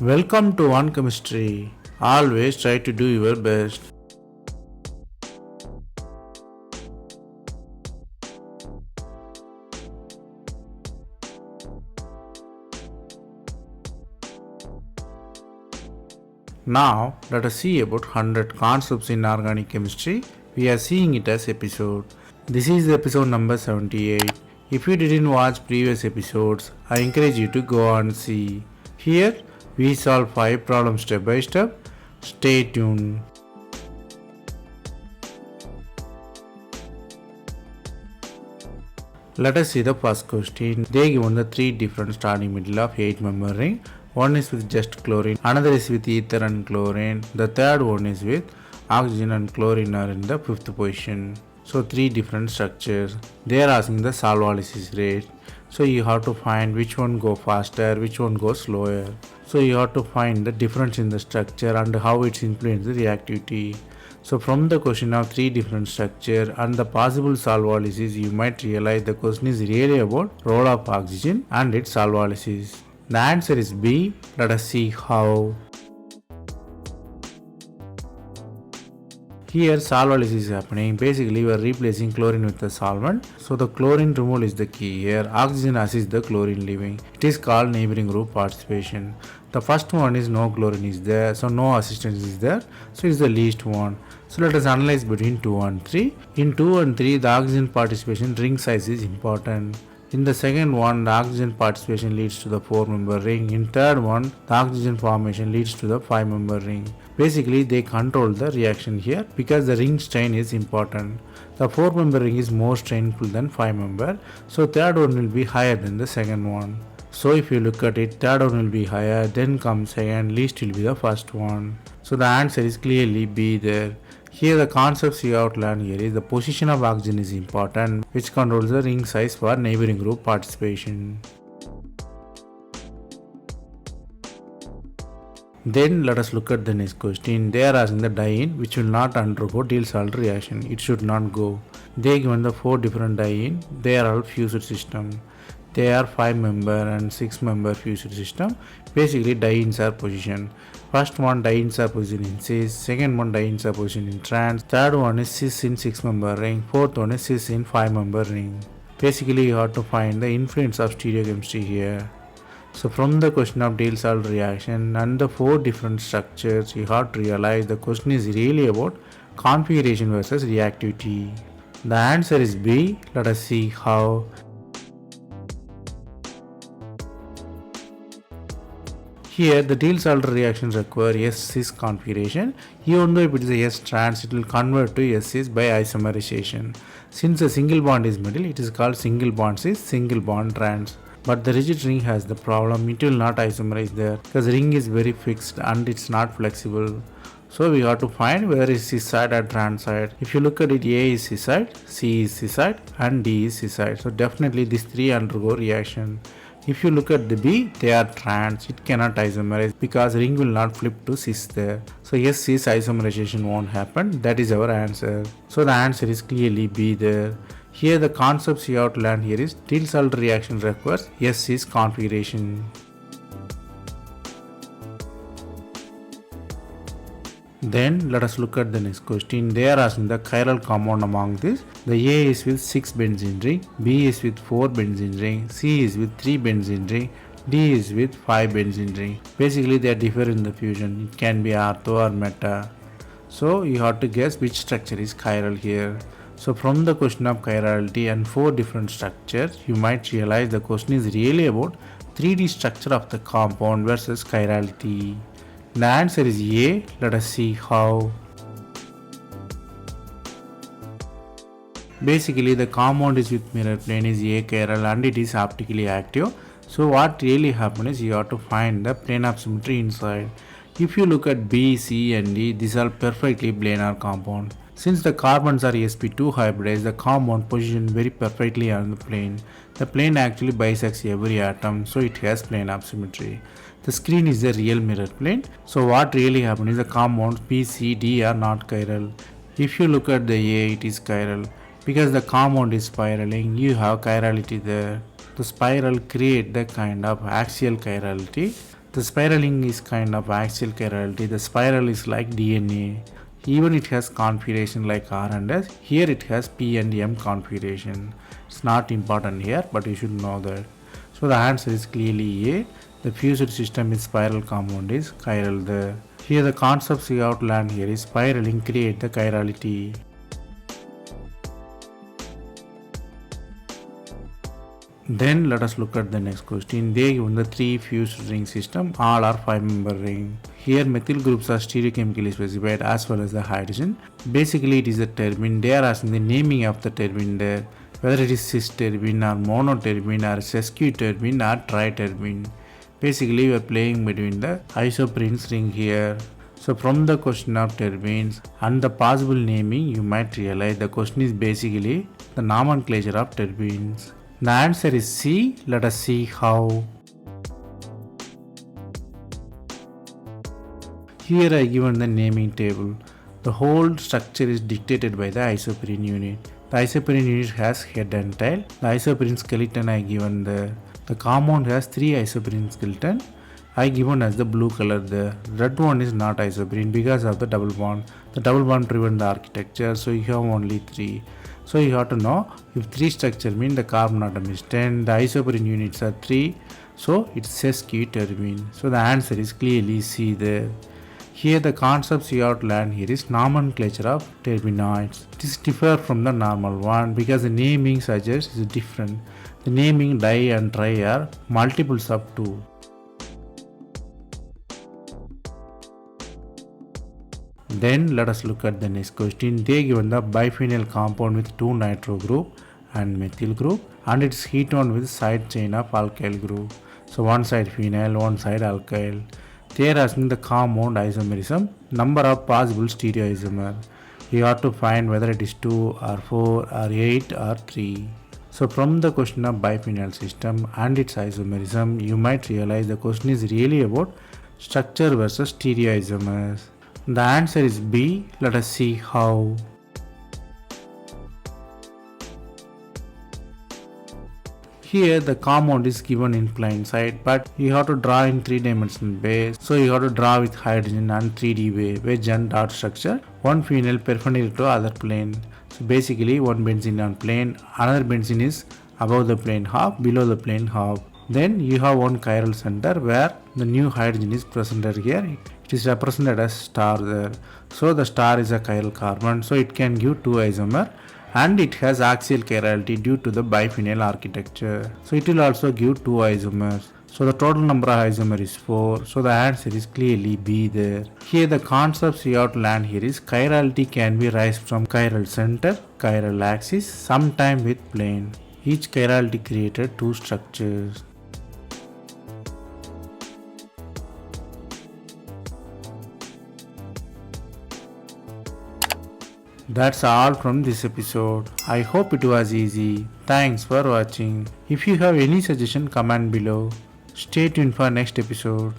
Welcome to One Chemistry. Always try to do your best. Now, let us see about 100 concepts in organic chemistry. We are seeing it as episode. This is episode number 78. If you didn't watch previous episodes, I encourage you to go and see. Here, we solve 5 problems step by step. Stay tuned. Let us see the first question. They given the 3 different starting middle of 8-member ring. One is with just chlorine, another is with ether and chlorine, the third one is with oxygen and chlorine are in the 5th position. So 3 different structures. They are asking the solvolysis rate. So you have to find which one go faster, which one goes slower. So you have to find the difference in the structure and how it's influenced the reactivity. So from the question of 3 different structure and the possible solvolysis, you might realize the question is really about role of oxygen and its solvolysis. The answer is B. Let us see how. Here solvolysis is happening. Basically we are replacing chlorine with the solvent. So the chlorine removal is the key here. Oxygen assists the chlorine leaving. It is called neighboring group participation. The first one is no chlorine is there. So no assistance is there. So it is the least one. So let us analyze between 2 and 3. In 2 and 3 the oxygen participation ring size is important. In the second one, the oxygen participation leads to the 4-member ring. In third one, the oxygen formation leads to the 5-member ring. Basically, they control the reaction here because the ring strain is important. The 4-member ring is more strainful than 5-member, so third one will be higher than the second one. So if you look at it, third one will be higher, then comes second, least will be the first one. So the answer is clearly B there. Here the concepts you have to learn here is the position of oxygen is important, which controls the ring size for neighboring group participation. Then let us look at the next question. They are asking the diene which will not undergo Diels-Alder reaction. It should not go. They given the 4 different diene. They are all fused system. They are 5-member and 6-member fused system. Basically dienes are positioned. First one dienes are positioned in cis, second one dienes are positioned in trans, third one is cis in 6-member ring, fourth one is cis in 5-member ring. Basically you have to find the influence of stereochemistry here. So from the question of Diels-Alder reaction and the 4 different structures, you have to realize the question is really about configuration versus reactivity. The answer is B. Let us see how. Here the Diels-Alder reactions require S-cis configuration. Even though if it is a S-trans, it will convert to S-cis by isomerization. Since a single bond is middle, it is called single bond cis, single bond trans. But the rigid ring has the problem, it will not isomerize there because the ring is very fixed and it's not flexible. So we have to find whether it's cis side or trans side. If you look at it, A is cis side, C is cis side and D is cis side. So definitely these 3 undergo reaction. If you look at the B, they are trans, it cannot isomerize because ring will not flip to cis there. So yes, cis isomerization won't happen, that is our answer. So the answer is clearly B there. Here the concepts you have to learn here is Diels-Alder reaction requires S-cis configuration. Then let us look at the next question. They are asking the chiral compound among this. The A is with 6 benzene ring, B is with 4 benzene ring, C is with 3 benzene ring, D is with 5 benzene ring. Basically they differ in the fusion. It can be ortho or meta. So you have to guess which structure is chiral here. So from the question of chirality and 4 different structures, you might realize the question is really about 3D structure of the compound versus chirality. The answer is A. Let us see how. Basically the compound is with mirror plane is achiral and it is optically active. So what really happens is you have to find the plane of symmetry inside. If you look at B, C and D, these are perfectly planar compound. Since the carbons are sp2 hybridized, the compound positioned very perfectly on the plane. The plane actually bisects every atom, so it has plane of symmetry. The screen is the real mirror plane. So what really happens is the compounds B, C, D are not chiral. If you look at the A, it is chiral. Because the compound is spiraling, you have chirality there. The spiral create the kind of axial chirality. The spiraling is kind of axial chirality. The spiral is like DNA. Even it has configuration like R and S. Here it has P and M configuration. It's not important here, but you should know that. So the answer is clearly A. The fused system with spiral compound is chiral there. Here the concepts you have to learn here is spiraling create the chirality. Then let us look at the next question. They given the 3 fused ring system, all are 5-member ring. Here methyl groups are stereochemically specified as well as the hydrogen. Basically it is a terpene. They are asking the naming of the terpene there. Whether it is cis terpene or monoterpene or sesquiterpene or triterpene. Basically we are playing between the isoprenes ring here. So from the question of terpenes and the possible naming, you might realize the question is basically the nomenclature of terpenes. The answer is C. Let us see how. Here I given the naming table. The whole structure is dictated by the isoprene unit. The isoprene unit has head and tail. The isoprene skeleton I given there. The compound has 3 isoprene skeleton. I given as the blue color there. Red one is not isoprene because of the double bond. The double bond prevent the architecture, so you have only 3. So you have to know if 3 structure mean the carbon atom is 10, the isoprene units are 3, so it's sesquiterpene. So the answer is clearly C there. Here the concepts you have to learn here is nomenclature of terpenoids. This differs from the normal one because the naming suggests is different. The naming di and tri are multiples of 2. Then let us look at the next question. They given the biphenyl compound with 2 nitro group and methyl group and it's heat on with side chain of alkyl group. So one side phenyl, one side alkyl. They are asking the compound isomerism, number of possible stereoisomer. You have to find whether it is 2 or 4 or 8 or 3. So from the question of biphenyl system and its isomerism, you might realize the question is really about structure versus stereoisomers. The answer is B. Let us see how. Here the compound is given in plain sight, but you have to draw in 3-dimensional base. So you have to draw with hydrogen and 3D way, wedge and dot structure. One phenyl perpendicular to other plane. So basically one benzene on plane, another benzene is above the plane half, below the plane half. Then you have one chiral center where the new hydrogen is presented here. It is represented as star there. So the star is a chiral carbon, so it can give 2 isomer and it has axial chirality due to the biphenyl architecture. So it will also give 2 isomers. So the total number of isomers is 4. So the answer is clearly B there. Here the concepts you have to learn here is chirality can be raised from chiral center, chiral axis, sometime with plane. Each chirality created 2 structures. That's all from this episode. I hope it was easy. Thanks for watching. If you have any suggestion, comment below. Stay tuned for next episode.